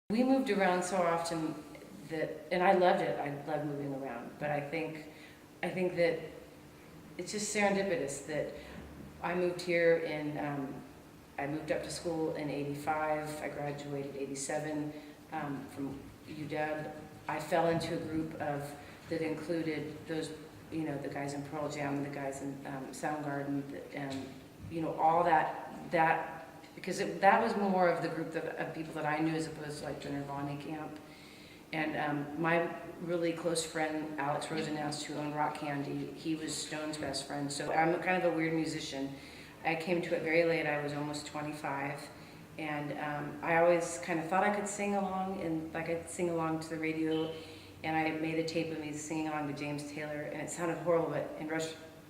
We moved around so often and I loved it. I loved moving around, but I think that it's just serendipitous that I moved here I moved up to school in '85. I graduated '87 from UW. I fell into a group that included those, the guys in Pearl Jam, the guys in Soundgarden, and all that because that was more of the group of people that I knew as opposed to like the Nirvana camp. And my really close friend, Alex Rosenhaus, who owned Rock Candy, he was Stone's best friend. So I'm kind of a weird musician. I came to it very late. I was almost 25. And I always kind of thought I could sing along, and like I'd sing along to the radio. And I made a tape of me singing along to James Taylor, and it sounded horrible, but in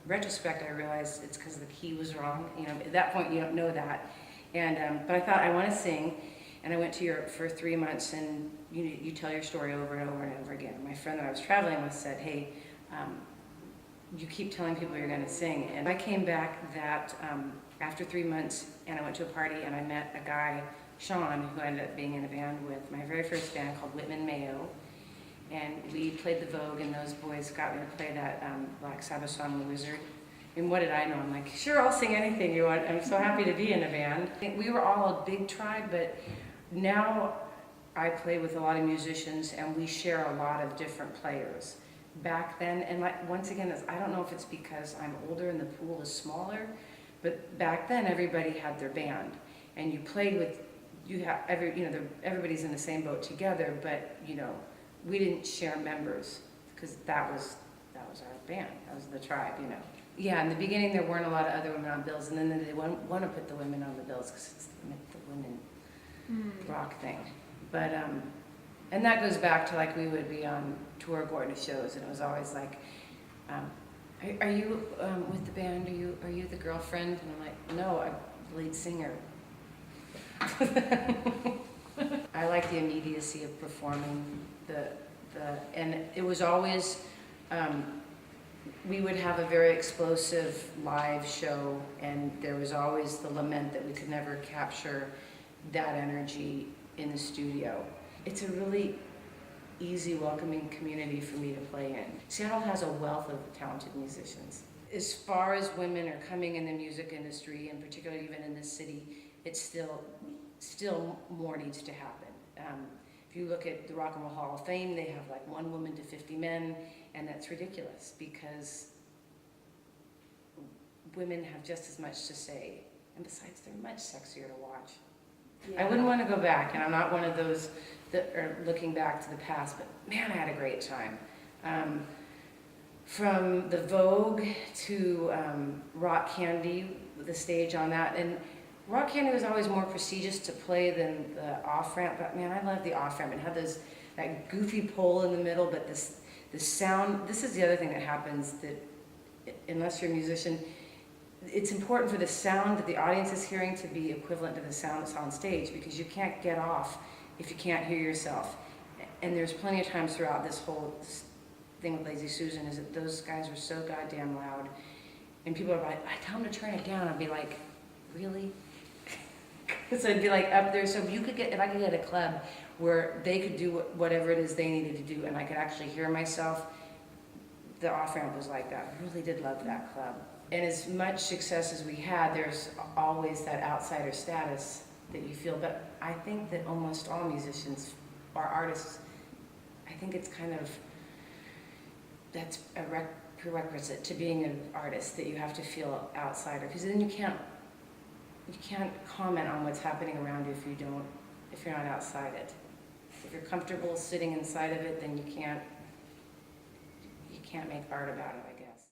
retrospect, I realized it's because the key was wrong. At that point, you don't know that. And but I thought, I want to sing. And I went to Europe for 3 months, and you tell your story over and over and over again. My friend that I was traveling with said, hey, you keep telling people you're going to sing. And I came back after 3 months, and I went to a party, and I met a guy, Sean, who I ended up being in a band with, my very first band called Whitman Mayo. And we played the Vogue, and those boys got me to play that Black Sabbath song, The Wizard. And what did I know? I'm like, sure, I'll sing anything you want. I'm so happy to be in a band. I think we were all a big tribe, but now I play with a lot of musicians, and we share a lot of different players. Back then, and once again, I don't know if it's because I'm older and the pool is smaller, but back then everybody had their band, and you played with, everybody's in the same boat together, but we didn't share members because that was our band. That was the tribe, Yeah, in the beginning there weren't a lot of other women on bills, and then they want to put the women on the bills because it's the women rock thing. But and that goes back to like we would be on tour going to shows, and it was always like, are you with the band? Are you the girlfriend? And I'm like, no, I'm the lead singer. I like the immediacy of performing and it was always. We would have a very explosive live show, and there was always the lament that we could never capture that energy in the studio. It's a really easy, welcoming community for me to play in. Seattle has a wealth of talented musicians. As far as women are coming in the music industry, and particularly even in this city, it's still more needs to happen. If you look at the Rock and Roll Hall of Fame, they have like 1 woman to 50 men, and that's ridiculous because women have just as much to say, and besides, they're much sexier to watch. Yeah. I wouldn't want to go back, and I'm not one of those that are looking back to the past, but man, I had a great time. From the Vogue to Rock Candy, the stage on that, and Rock Candy was always more prestigious to play than the off-ramp, but man, I love the off-ramp. It had that goofy pole in the middle, but the sound, this is the other thing that happens, that unless you're a musician, it's important for the sound that the audience is hearing to be equivalent to the sound that's on stage, because you can't get off if you can't hear yourself. And there's plenty of times throughout this whole thing with Lazy Susan is that those guys were so goddamn loud, and people are like, I tell them to turn it down. I'd be like, really? So I'd be like up there. So if I could get a club where they could do whatever it is they needed to do, and I could actually hear myself, the off-ramp was like that. I really did love that club. And as much success as we had, there's always that outsider status that you feel. But I think that almost all musicians or artists, I think it's kind of, that's a prerequisite to being an artist, that you have to feel outsider, because then you can't comment on what's happening around you if you're not outside it. If you're comfortable sitting inside of it, then you can't make art about it, I guess.